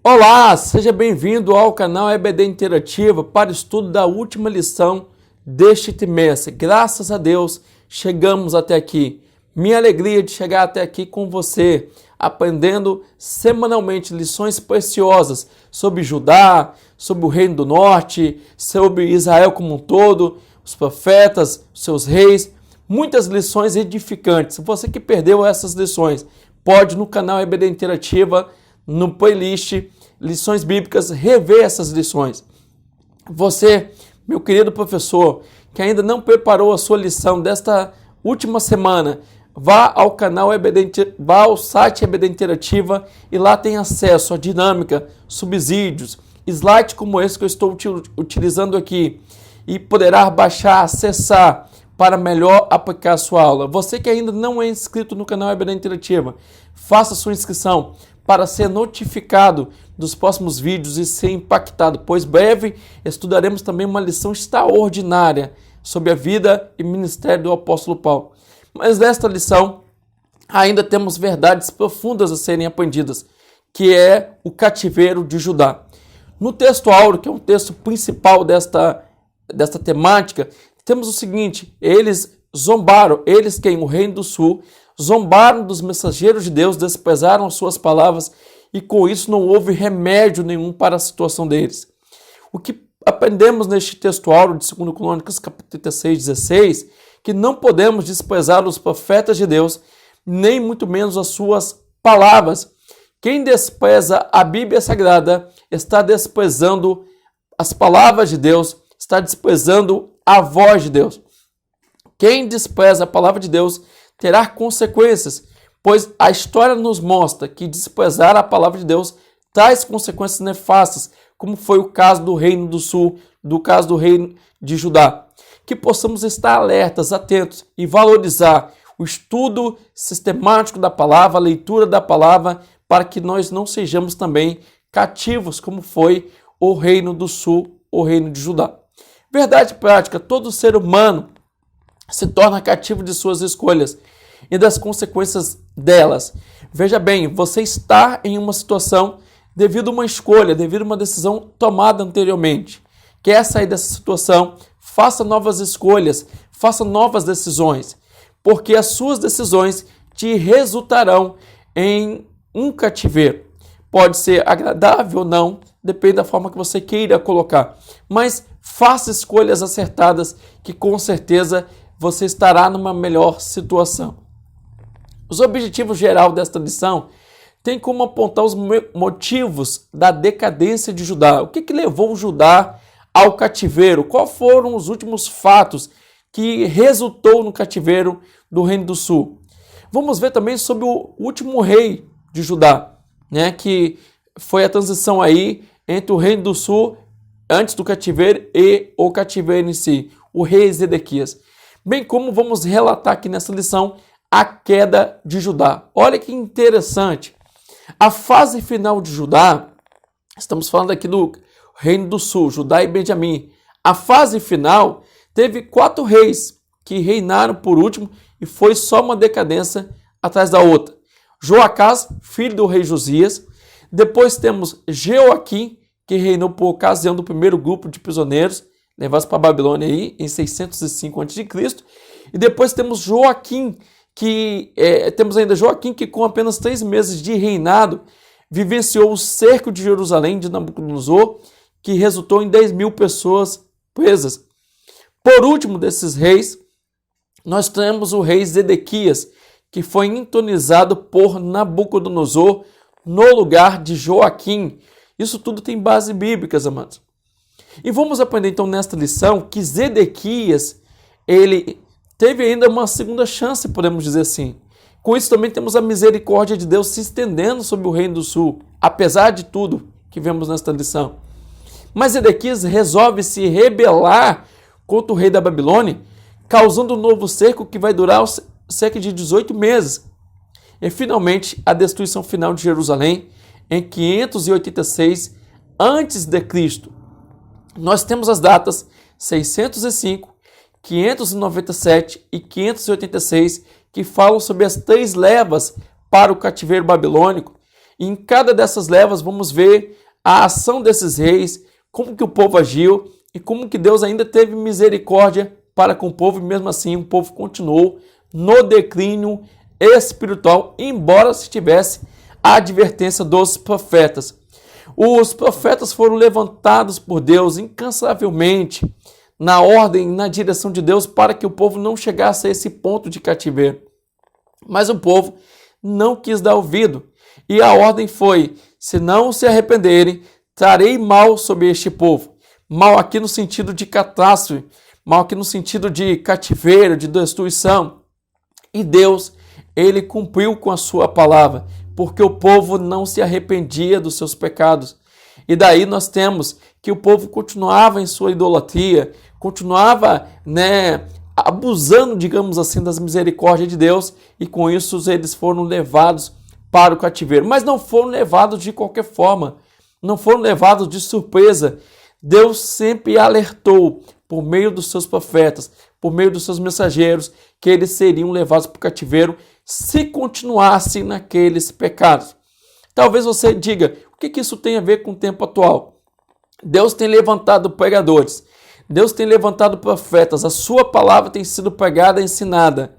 Olá, seja bem-vindo ao canal EBD Interativa para o estudo da última lição deste trimestre. Graças a Deus, chegamos até aqui. Minha alegria de chegar até aqui com você, aprendendo semanalmente lições preciosas sobre Judá, sobre o Reino do Norte, sobre Israel como um todo, os profetas, os seus reis, muitas lições edificantes. Você que perdeu essas lições, pode no canal EBD Interativa, no playlist Lições Bíblicas, rever essas lições. Você, meu querido professor, que ainda não preparou a sua lição desta última semana, vá ao canal EBD, vá ao site EBD Interativa e lá tem acesso à dinâmica, subsídios, slides como esse que eu estou utilizando aqui e poderá baixar, acessar para melhor aplicar a sua aula. Você que ainda não é inscrito no canal EBD Interativa, faça sua inscrição para ser notificado dos próximos vídeos e ser impactado, pois breve estudaremos também uma lição extraordinária sobre a vida e ministério do apóstolo Paulo. Mas nesta lição ainda temos verdades profundas a serem aprendidas, que é o cativeiro de Judá. No texto áureo, que é um texto principal desta temática, temos o seguinte: eles zombaram, eles quem? O reino do sul, zombaram dos mensageiros de Deus, desprezaram suas palavras e com isso não houve remédio nenhum para a situação deles. O que aprendemos neste texto áureo de 2 Crônicas, capítulo 36, 16, que não podemos desprezar os profetas de Deus, nem muito menos as suas palavras. Quem despreza a Bíblia Sagrada está desprezando as palavras de Deus, está desprezando a voz de Deus. Quem despreza a palavra de Deus terá consequências, pois a história nos mostra que desprezar a palavra de Deus traz consequências nefastas, como foi o caso do Reino do Sul, do caso do Reino de Judá. Que possamos estar alertas, atentos e valorizar o estudo sistemático da palavra, a leitura da palavra, para que nós não sejamos também cativos, como foi o Reino do Sul, o Reino de Judá. Verdade prática: todo ser humano se torna cativo de suas escolhas e das consequências delas. Veja bem, você está em uma situação devido a uma escolha, devido a uma decisão tomada anteriormente. Quer sair dessa situação? Faça novas escolhas, faça novas decisões, porque as suas decisões te resultarão em um cativeiro. Pode ser agradável ou não, depende da forma que você queira colocar, mas faça escolhas acertadas que com certeza você estará numa melhor situação. Os objetivos gerais desta lição têm como apontar os motivos da decadência de Judá. O que levou Judá ao cativeiro? Quais foram os últimos fatos que resultou no cativeiro do Reino do Sul? Vamos ver também sobre o último rei de Judá, que foi a transição aí entre o Reino do Sul antes do cativeiro e o cativeiro em si, o rei Zedequias. Bem como vamos relatar aqui nessa lição a queda de Judá. Olha que interessante. A fase final de Judá, estamos falando aqui do Reino do Sul, Judá e Benjamim. A fase final teve 4 reis que reinaram por último e foi só uma decadência atrás da outra. Joacás, filho do rei Josias. Depois temos Jeoaquim, que reinou por ocasião do primeiro grupo de prisioneiros levados para a Babilônia aí, em 605 a.C. E depois temos Joaquim, temos ainda Joaquim, que com apenas 3 meses de reinado, vivenciou o cerco de Jerusalém de Nabucodonosor, que resultou em 10.000 pessoas presas. Por último desses reis, nós temos o rei Zedequias, que foi entronizado por Nabucodonosor no lugar de Joaquim. Isso tudo tem base bíblicas, amados. E vamos aprender então nesta lição que Zedequias, ele teve ainda uma segunda chance, podemos dizer assim. Com isso também temos a misericórdia de Deus se estendendo sobre o Reino do Sul, apesar de tudo que vemos nesta lição. Mas Zedequias resolve se rebelar contra o rei da Babilônia, causando um novo cerco que vai durar cerca de 18 meses. E finalmente a destruição final de Jerusalém em 586 a.C. Nós temos as datas 605, 597 e 586 que falam sobre as 3 levas para o cativeiro babilônico E em cada dessas levas vamos ver a ação desses reis, como que o povo agiu e como que Deus ainda teve misericórdia para com o povo, e mesmo assim o povo continuou no declínio espiritual, embora se tivesse a advertência dos profetas. Os profetas foram levantados por Deus incansavelmente na ordem, na direção de Deus, para que o povo não chegasse a esse ponto de cativeiro. Mas o povo não quis dar ouvido, e a ordem foi: se não se arrependerem, trarei mal sobre este povo. Mal aqui no sentido de catástrofe, mal aqui no sentido de cativeiro, de destruição. E Deus, ele cumpriu com a sua palavra, porque o povo não se arrependia dos seus pecados. E daí nós temos que o povo continuava em sua idolatria, continuava, abusando, digamos assim, das misericórdias de Deus, e com isso eles foram levados para o cativeiro. Mas não foram levados de qualquer forma, não foram levados de surpresa. Deus sempre alertou, por meio dos seus profetas, por meio dos seus mensageiros, que eles seriam levados para o cativeiro se continuassem naqueles pecados. Talvez você diga: o que isso tem a ver com o tempo atual? Deus tem levantado pregadores, Deus tem levantado profetas, a sua palavra tem sido pregada e ensinada,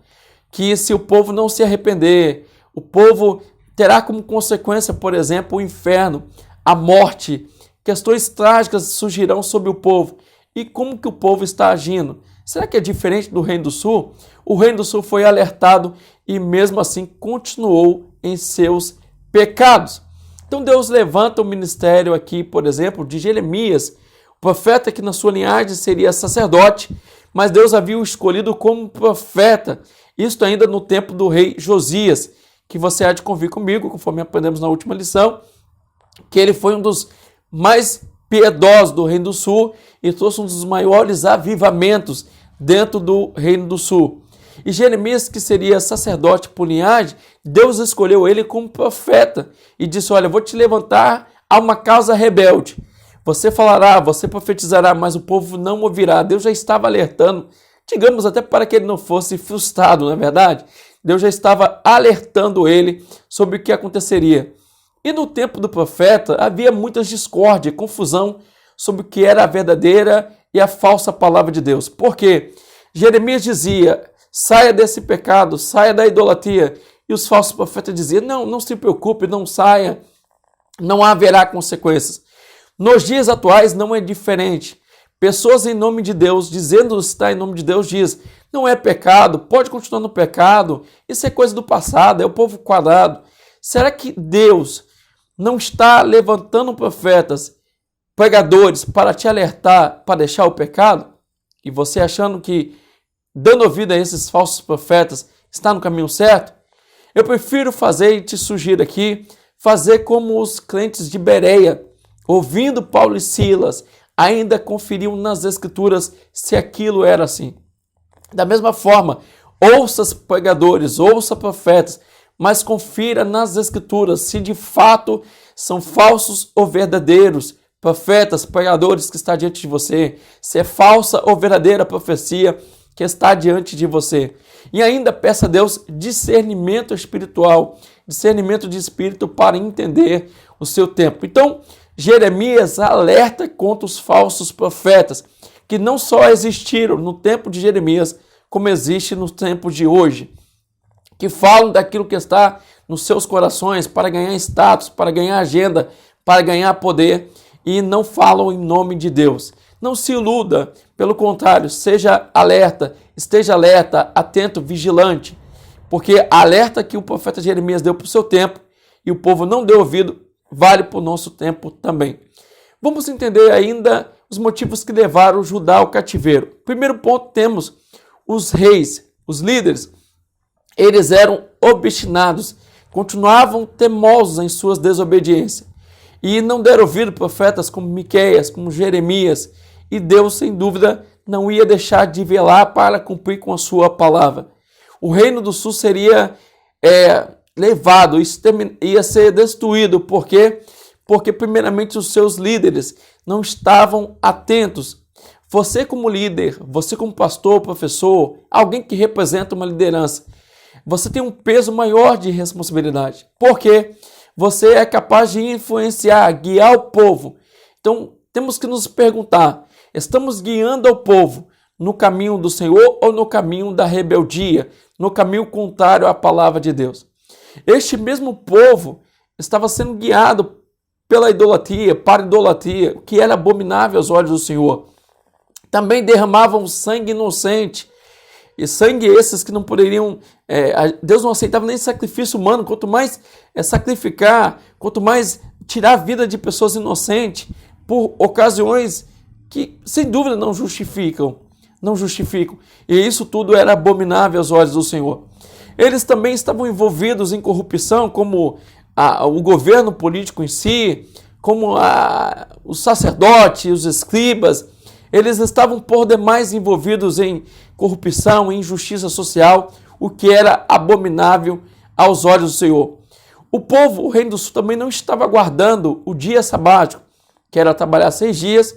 que se o povo não se arrepender, o povo terá como consequência, por exemplo, o inferno, a morte, questões trágicas surgirão sobre o povo. E como que o povo está agindo? Será que é diferente do Reino do Sul? O Reino do Sul foi alertado e mesmo assim continuou em seus pecados. Então Deus levanta o ministério aqui, por exemplo, de Jeremias, o profeta que na sua linhagem seria sacerdote, mas Deus havia o escolhido como profeta, isto ainda no tempo do rei Josias, que você há de convir comigo, conforme aprendemos na última lição, que ele foi um dos mais piedosos do Reino do Sul e trouxe um dos maiores avivamentos dentro do Reino do Sul. E Jeremias, que seria sacerdote por linhagem, Deus escolheu ele como profeta e disse: olha, vou te levantar a uma causa rebelde. Você falará, você profetizará, mas o povo não ouvirá. Deus já estava alertando, digamos até para que ele não fosse frustrado, não é verdade? Deus já estava alertando ele sobre o que aconteceria. E no tempo do profeta havia muitas discórdias, confusão sobre o que era a verdadeira e a falsa palavra de Deus. Por quê? Jeremias dizia: saia desse pecado, saia da idolatria. E os falsos profetas diziam: não se preocupe, não saia, não haverá consequências. Nos dias atuais não é diferente. Pessoas em nome de Deus, dizendo estar em nome de Deus, diz: não é pecado, pode continuar no pecado, isso é coisa do passado, é o povo quadrado. Será que Deus não está levantando profetas, pregadores, para te alertar, para deixar o pecado? E você achando que, dando ouvido a esses falsos profetas, está no caminho certo? Eu prefiro fazer, e te sugiro aqui, fazer como os crentes de Bereia, ouvindo Paulo e Silas, ainda conferiam nas Escrituras se aquilo era assim. Da mesma forma, ouça pregadores, ouça profetas, mas confira nas Escrituras se de fato são falsos ou verdadeiros profetas, pregadores que está diante de você, se é falsa ou verdadeira profecia que está diante de você. E ainda peça a Deus discernimento espiritual, discernimento de espírito para entender o seu tempo. Então, Jeremias alerta contra os falsos profetas, que não só existiram no tempo de Jeremias, como existe no tempo de hoje, que falam daquilo que está nos seus corações para ganhar status, para ganhar agenda, para ganhar poder, e não falam em nome de Deus. Não se iluda, pelo contrário, seja alerta, esteja alerta, atento, vigilante, porque a alerta que o profeta Jeremias deu para o seu tempo e o povo não deu ouvido, vale para o nosso tempo também. Vamos entender ainda os motivos que levaram Judá ao cativeiro. Primeiro ponto, temos os reis, os líderes. Eles eram obstinados, continuavam teimosos em suas desobediências e não deram ouvido profetas como Miqueias, como Jeremias, e Deus, sem dúvida, não ia deixar de velar para cumprir com a sua palavra. O reino do sul seria levado, ia ser destruído, porque primeiramente os seus líderes não estavam atentos. Você como líder, você como pastor, professor, alguém que representa uma liderança, você tem um peso maior de responsabilidade. Por quê? você é capaz de influenciar, guiar o povo. Então, temos que nos perguntar, estamos guiando o povo no caminho do Senhor ou no caminho da rebeldia, no caminho contrário à palavra de Deus? Este mesmo povo estava sendo guiado pela idolatria, para a idolatria, que era abominável aos olhos do Senhor. Também derramavam sangue inocente, e sangue esses que não poderiam, Deus não aceitava nem sacrifício humano, quanto mais sacrificar, quanto mais tirar a vida de pessoas inocentes, por ocasiões que, sem dúvida, não justificam. E isso tudo era abominável aos olhos do Senhor. Eles também estavam envolvidos em corrupção, como o governo político em si, como os sacerdotes, os escribas. Eles estavam por demais envolvidos em corrupção, em injustiça social, o que era abominável aos olhos do Senhor. O povo, o Reino do Sul, também não estava guardando o dia sabático, que era trabalhar 6 dias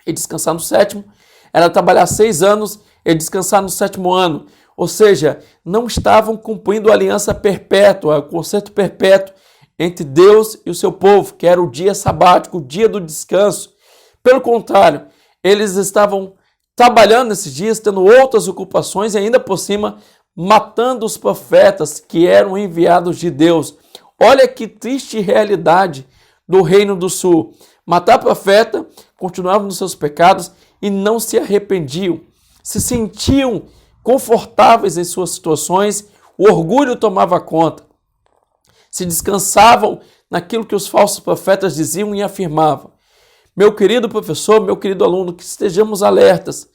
e descansar no 7º, era trabalhar 6 anos e descansar no 7º ano. Ou seja, não estavam cumprindo a aliança perpétua, o concerto perpétuo entre Deus e o seu povo, que era o dia sabático, o dia do descanso. Pelo contrário, eles estavam trabalhando nesses dias, tendo outras ocupações e ainda por cima matando os profetas que eram enviados de Deus. Olha que triste realidade do Reino do Sul. Matar profeta, continuavam nos seus pecados e não se arrependiam. Se sentiam confortáveis em suas situações, o orgulho tomava conta. Se descansavam naquilo que os falsos profetas diziam e afirmavam. Meu querido professor, meu querido aluno, que estejamos alertas,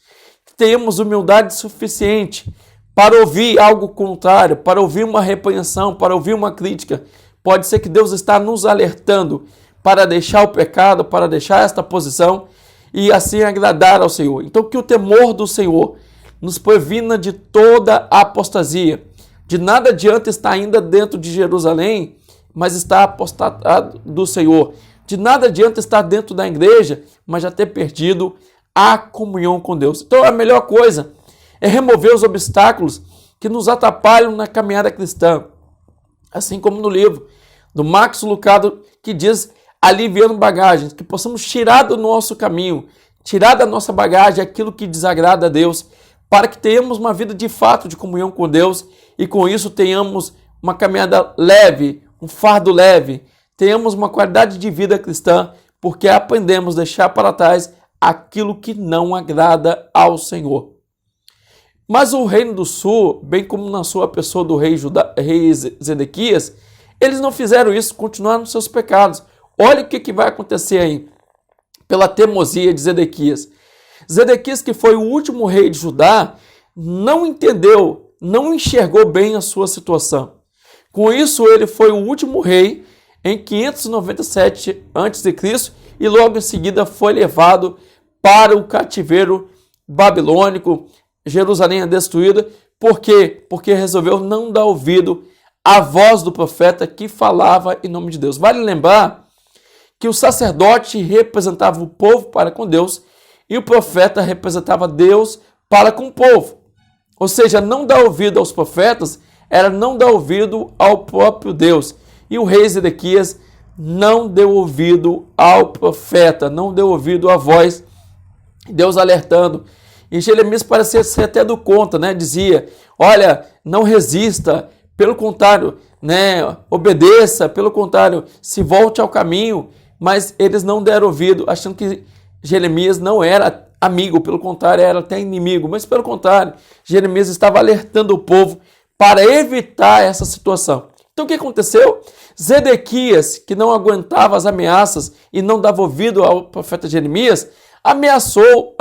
que tenhamos humildade suficiente para ouvir algo contrário, para ouvir uma repreensão, para ouvir uma crítica. Pode ser que Deus está nos alertando para deixar o pecado, para deixar esta posição e assim agradar ao Senhor. Então que o temor do Senhor nos previna de toda a apostasia. De nada adianta estar ainda dentro de Jerusalém, mas estar apostatado do Senhor. De nada adianta estar dentro da igreja, mas já ter perdido a comunhão com Deus. Então a melhor coisa é remover os obstáculos que nos atrapalham na caminhada cristã. Assim como no livro do Max Lucado, que diz aliviando bagagens, que possamos tirar do nosso caminho, tirar da nossa bagagem aquilo que desagrada a Deus, para que tenhamos uma vida de fato de comunhão com Deus e com isso tenhamos uma caminhada leve, um fardo leve, tenhamos uma qualidade de vida cristã, porque aprendemos a deixar para trás aquilo que não agrada ao Senhor. Mas o Reino do Sul, bem como na sua pessoa do rei Zedequias, eles não fizeram isso, continuaram nos seus pecados. Olha o que vai acontecer aí, pela teimosia de Zedequias. Zedequias, que foi o último rei de Judá, não entendeu, não enxergou bem a sua situação. Com isso, ele foi o último rei em 597 a.C. e logo em seguida foi levado para o cativeiro babilônico. Jerusalém é destruída. Por quê? Porque resolveu não dar ouvido à voz do profeta que falava em nome de Deus. Vale lembrar que o sacerdote representava o povo para com Deus e o profeta representava Deus para com o povo. Ou seja, não dar ouvido aos profetas era não dar ouvido ao próprio Deus. E o rei Zedequias não deu ouvido ao profeta, não deu ouvido à voz de Deus alertando. E Jeremias parecia ser até do contra, né? Dizia, olha, não resista, pelo contrário, né? Obedeça, pelo contrário, se volte ao caminho. Mas eles não deram ouvido, achando que Jeremias não era amigo, pelo contrário, era até inimigo. Mas pelo contrário, Jeremias estava alertando o povo para evitar essa situação. Então o que aconteceu? Zedequias, que não aguentava as ameaças e não dava ouvido ao profeta Jeremias, ameaçou,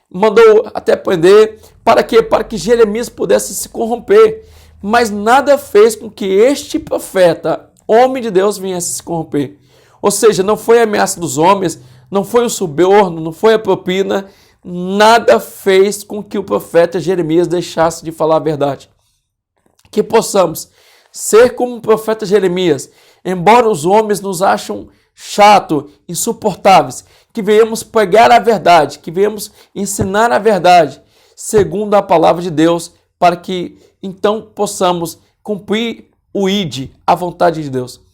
mandou até prender. Para quê? Para que Jeremias pudesse se corromper. Mas nada fez com que este profeta, homem de Deus, viesse se corromper. Ou seja, não foi a ameaça dos homens, não foi o suborno, não foi a propina, nada fez com que o profeta Jeremias deixasse de falar a verdade. Que possamos ser como o profeta Jeremias, embora os homens nos acham chato, insuportáveis, que venhamos pregar a verdade, que venhamos ensinar a verdade, segundo a palavra de Deus, para que então possamos cumprir o ID, a vontade de Deus.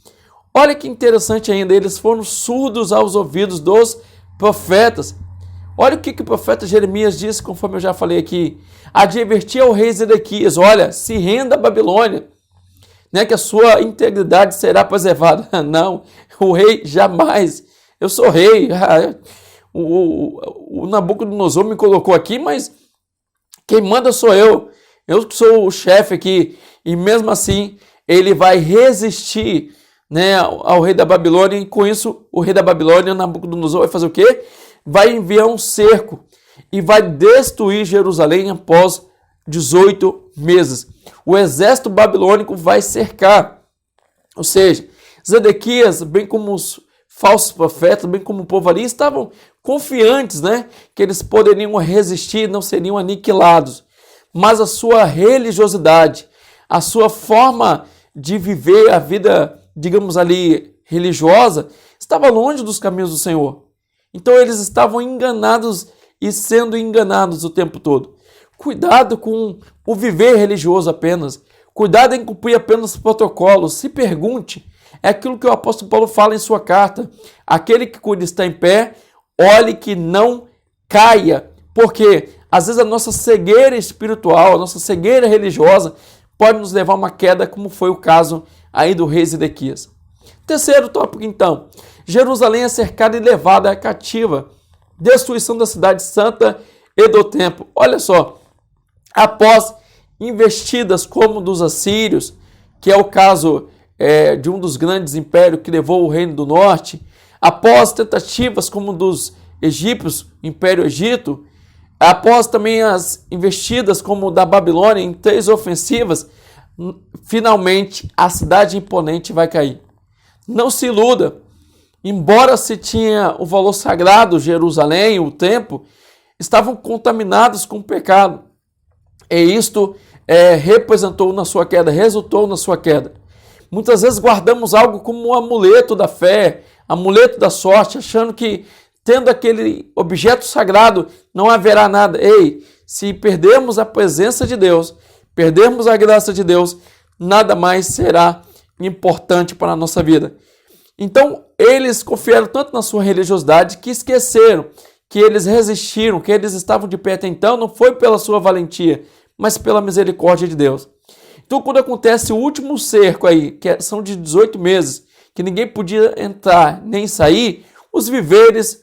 Olha que interessante ainda, eles foram surdos aos ouvidos dos profetas. Olha o que o profeta Jeremias disse, conforme eu já falei aqui. Advertia ao rei Zedequias, olha, se renda a Babilônia, né, que a sua integridade será preservada. Não, o rei jamais. Eu sou rei. O Nabucodonosor me colocou aqui, mas quem manda sou eu. Eu que sou o chefe aqui. E mesmo assim, ele vai resistir, né, ao rei da Babilônia. E com isso, o rei da Babilônia, Nabucodonosor, vai fazer o quê? Vai enviar um cerco e vai destruir Jerusalém após 18 meses. O exército babilônico vai cercar. Ou seja, Zedequias, bem como os falsos profetas, bem como o povo ali, estavam confiantes, né, que eles poderiam resistir, não seriam aniquilados. Mas a sua religiosidade, a sua forma de viver a vida, digamos ali, religiosa, estava longe dos caminhos do Senhor. Então eles estavam enganados e sendo enganados o tempo todo. Cuidado com o viver religioso apenas. Cuidado em cumprir apenas os protocolos. Se pergunte, é aquilo que o apóstolo Paulo fala em sua carta. Aquele que cuida está em pé, olhe que não caia. Porque às vezes a nossa cegueira espiritual, a nossa cegueira religiosa pode nos levar a uma queda, como foi o caso aí do rei Zedequias. Terceiro tópico então. Jerusalém é cercada e levada cativa. Destruição da cidade santa e do templo. Olha só, após investidas como dos assírios, que é o caso de um dos grandes impérios que levou o reino do norte, após tentativas como dos egípcios, Império Egito, após também as investidas como da Babilônia em 3 ofensivas, finalmente a cidade imponente vai cair. Não se iluda. Embora se tinha o valor sagrado, Jerusalém, o templo, estavam contaminados com o pecado. E isto representou na sua queda, resultou na sua queda. Muitas vezes guardamos algo como um amuleto da fé, amuleto da sorte, achando que tendo aquele objeto sagrado não haverá nada. Ei, se perdermos a presença de Deus, perdermos a graça de Deus, nada mais será importante para a nossa vida. Então, eles confiaram tanto na sua religiosidade que esqueceram que eles resistiram, que eles estavam de pé até então, não foi pela sua valentia, mas pela misericórdia de Deus. Então, quando acontece o último cerco aí, que são de 18 meses, que ninguém podia entrar nem sair, os víveres,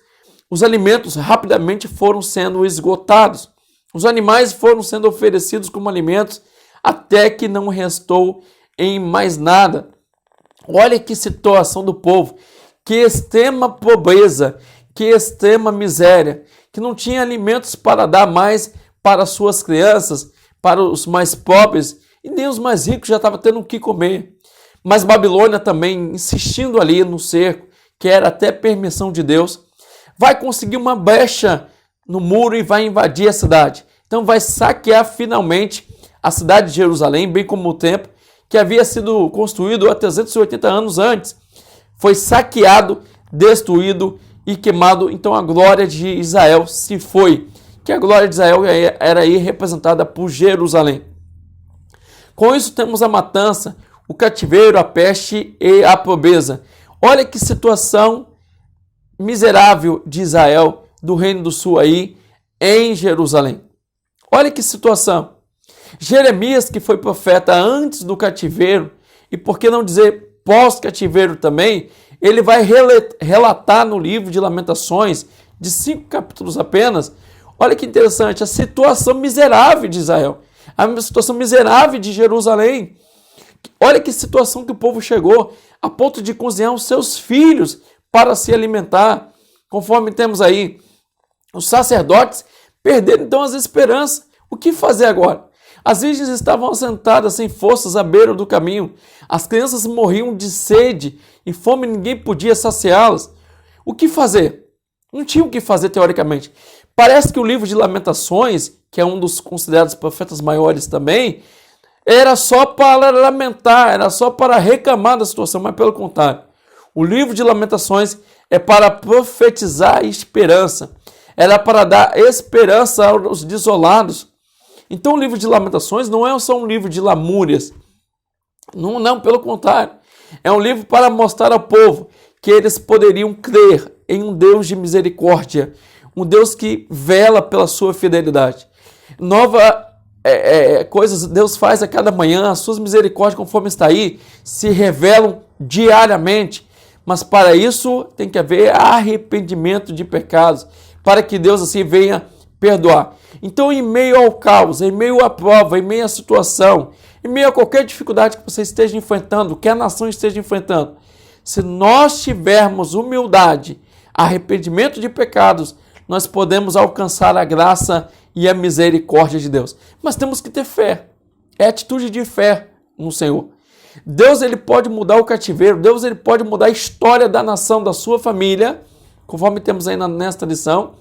os alimentos rapidamente foram sendo esgotados. Os animais foram sendo oferecidos como alimentos até que não restou em mais nada. Olha que situação do povo, que extrema pobreza, que extrema miséria, que não tinha alimentos para dar mais para suas crianças, para os mais pobres, e nem os mais ricos já estavam tendo o que comer. Mas Babilônia também, insistindo ali no cerco, que era até permissão de Deus, vai conseguir uma brecha no muro e vai invadir a cidade. Então vai saquear finalmente a cidade de Jerusalém, bem como o templo, que havia sido construído há 380 anos antes. Foi saqueado, destruído e queimado. Então a glória de Israel se foi. Que a glória de Israel era aí representada por Jerusalém. Com isso temos a matança, o cativeiro, a peste e a pobreza. Olha que situação miserável de Israel, do Reino do Sul aí, em Jerusalém. Olha que situação. Jeremias, que foi profeta antes do cativeiro, e por que não dizer pós-cativeiro também, ele vai relatar no livro de Lamentações, de 5 capítulos apenas, olha que interessante, a situação miserável de Israel, a situação miserável de Jerusalém. Olha que situação que o povo chegou, a ponto de cozinhar os seus filhos para se alimentar, conforme temos aí. Os sacerdotes perderam então as esperanças. O que fazer agora? As virgens estavam assentadas sem forças à beira do caminho. As crianças morriam de sede e fome, ninguém podia saciá-las. O que fazer? Não tinha o que fazer teoricamente. Parece que o livro de Lamentações, que é um dos considerados profetas maiores também, era só para lamentar, era só para reclamar da situação, mas pelo contrário. O livro de Lamentações é para profetizar esperança. Era para dar esperança aos desolados. Então o livro de Lamentações não é só um livro de lamúrias. Não, pelo contrário. É um livro para mostrar ao povo que eles poderiam crer em um Deus de misericórdia, um Deus que vela pela sua fidelidade. Coisas Deus faz a cada manhã, as suas misericórdias, conforme está aí, se revelam diariamente. Mas para isso tem que haver arrependimento de pecados, para que Deus assim venha perdoar. Então, em meio ao caos, em meio à prova, em meio à situação, em meio a qualquer dificuldade que você esteja enfrentando, que a nação esteja enfrentando, se nós tivermos humildade, arrependimento de pecados, nós podemos alcançar a graça e a misericórdia de Deus. Mas temos que ter fé. É atitude de fé no Senhor. Deus ele pode mudar o cativeiro, Deus ele pode mudar a história da nação, da sua família, conforme temos aí nesta lição,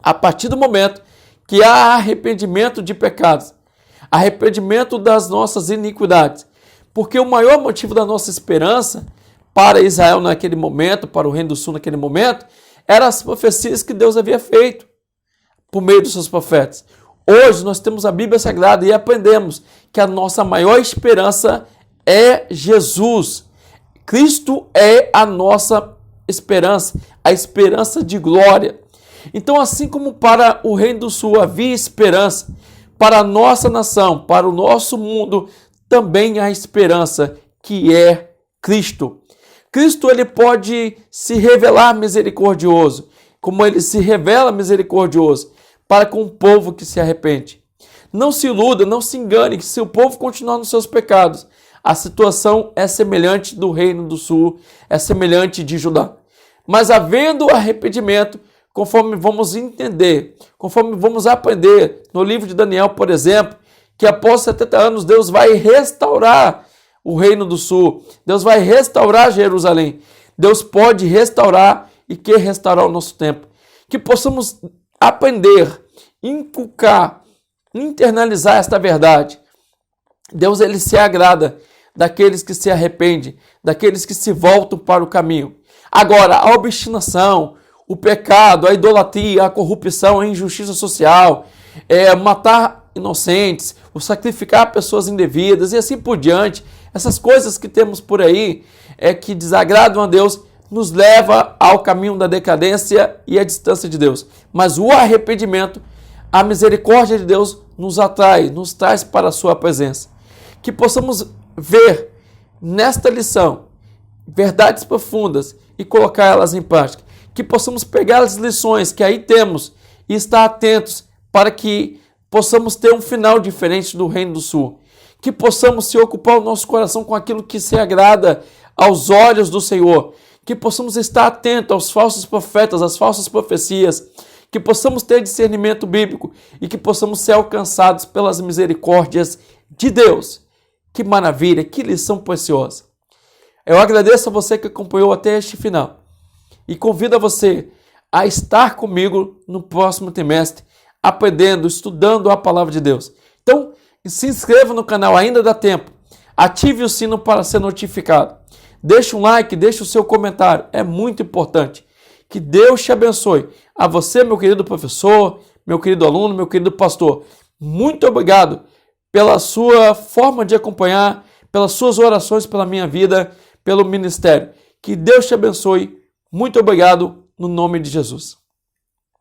a partir do momento que há arrependimento de pecados, arrependimento das nossas iniquidades. Porque o maior motivo da nossa esperança para Israel naquele momento, para o Reino do Sul naquele momento, eram as profecias que Deus havia feito por meio dos seus profetas. Hoje nós temos a Bíblia Sagrada e aprendemos que a nossa maior esperança é Jesus. Cristo é a nossa esperança, a esperança de glória. Então, assim como para o Reino do Sul havia esperança, para a nossa nação, para o nosso mundo, também há esperança, que é Cristo. Cristo ele pode se revelar misericordioso, como ele se revela misericordioso para com o povo que se arrepende. Não se iluda, não se engane, que se o povo continuar nos seus pecados, a situação é semelhante do Reino do Sul, é semelhante de Judá. Mas havendo arrependimento, conforme vamos entender, conforme vamos aprender no livro de Daniel, por exemplo, que após 70 anos Deus vai restaurar o Reino do Sul, Deus vai restaurar Jerusalém, Deus pode restaurar e quer restaurar o nosso tempo. Que possamos aprender, inculcar, internalizar esta verdade. Deus ele se agrada daqueles que se arrependem, daqueles que se voltam para o caminho. Agora, a obstinação, o pecado, a idolatria, a corrupção, a injustiça social, matar inocentes, o sacrificar pessoas indevidas e assim por diante, essas coisas que temos por aí que desagradam a Deus, nos leva ao caminho da decadência e à distância de Deus. Mas o arrependimento, a misericórdia de Deus nos atrai, nos traz para a sua presença. Que possamos ver nesta lição verdades profundas e colocar elas em prática. Que possamos pegar as lições que aí temos e estar atentos para que possamos ter um final diferente do Reino do Sul. Que possamos se ocupar o nosso coração com aquilo que se agrada aos olhos do Senhor. Que possamos estar atentos aos falsos profetas, às falsas profecias. Que possamos ter discernimento bíblico e que possamos ser alcançados pelas misericórdias de Deus. Que maravilha, que lição preciosa. Eu agradeço a você que acompanhou até este final e convido a você a estar comigo no próximo trimestre, aprendendo, estudando a palavra de Deus. Então, se inscreva no canal, ainda dá tempo. Ative o sino para ser notificado. Deixe um like, deixe o seu comentário, é muito importante. Que Deus te abençoe. A você, meu querido professor, meu querido aluno, meu querido pastor, muito obrigado pela sua forma de acompanhar, pelas suas orações pela minha vida, pelo ministério. Que Deus te abençoe. Muito obrigado no nome de Jesus.